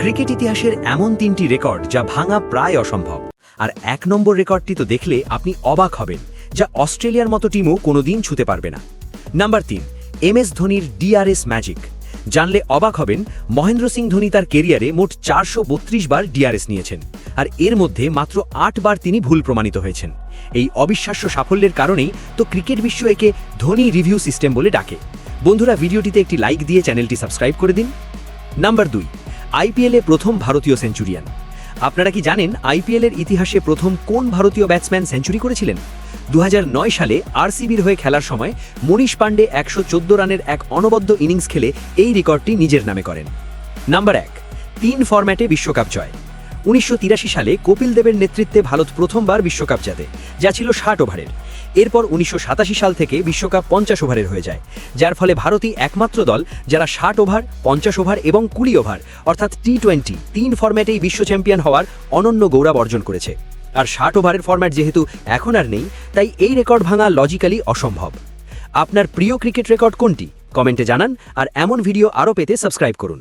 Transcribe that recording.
Cricket ইতিহাসের এমন 3টি রেকর্ড যা ভাঙা প্রায় অসম্ভব। আর 1 নম্বর রেকর্ডটি তো দেখলে আপনি অবাক হবেন, যা অস্ট্রেলিয়ার মতো টিমও কোনোদিন ছুঁতে পারবে না। নাম্বার 3, MS ধোনির ডিআরএস ম্যাজিক। জানলে অবাক হবেন, মহেন্দ্র সিং ধোনি তার কেরিয়ারে মোট 432 বার ডিআরএস নিয়েছেন, আর এর মধ্যে মাত্র 8 বার তিনি ভুল প্রমাণিত হয়েছেন। এই অবিশ্বাস্য সাফল্যের কারণেই তো ক্রিকেট বিশ্ব একে ধোনি রিভিউ সিস্টেম বলে ডাকে। বন্ধুরা, ভিডিওটিতে একটি লাইক দিয়ে চ্যানেলটি সাবস্ক্রাইব করে দিন। নাম্বার 2, আইপিএলে প্রথম ভারতীয় সেঞ্চুরিয়ান। আপনারা কি জানেন আইপিএলের ইতিহাসে প্রথম কোন ভারতীয় ব্যাটসম্যান সেঞ্চুরি করেছিলেন? 2009 সালে আরসিবির হয়ে খেলার সময় মনীষ পাণ্ডে 114 রানের এক অনবদ্য ইনিংস খেলে এই রেকর্ডটি নিজের নামে করেন। নাম্বার 1, 3 ফরম্যাটে বিশ্বকাপ জয়। 1983 সালে কপিল দেবের নেতৃত্বে ভারত প্রথমবার বিশ্বকাপ জেতে, যা ছিল 60 ওভারের। এরপর 1987 সাল থেকে বিশ্বকাপ 50 ওভারের হয়ে যায়, যার ফলে ভারতই একমাত্র দল যারা 60 ওভার, 50 ওভার এবং 20 ওভার অর্থাৎ T20 3 ফরম্যাটেই বিশ্ব চ্যাম্পিয়ন হওয়ার অনন্য গৌরব অর্জন করেছে। আর 60 ওভারের ফরম্যাট যেহেতু এখন আর নেই, তাই এই রেকর্ড ভাঙা লজিক্যালি অসম্ভব। আপনার প্রিয় ক্রিকেট রেকর্ড কোনটি? কমেন্টে জানান, আর এমন ভিডিও আরও পেতে সাবস্ক্রাইব করুন।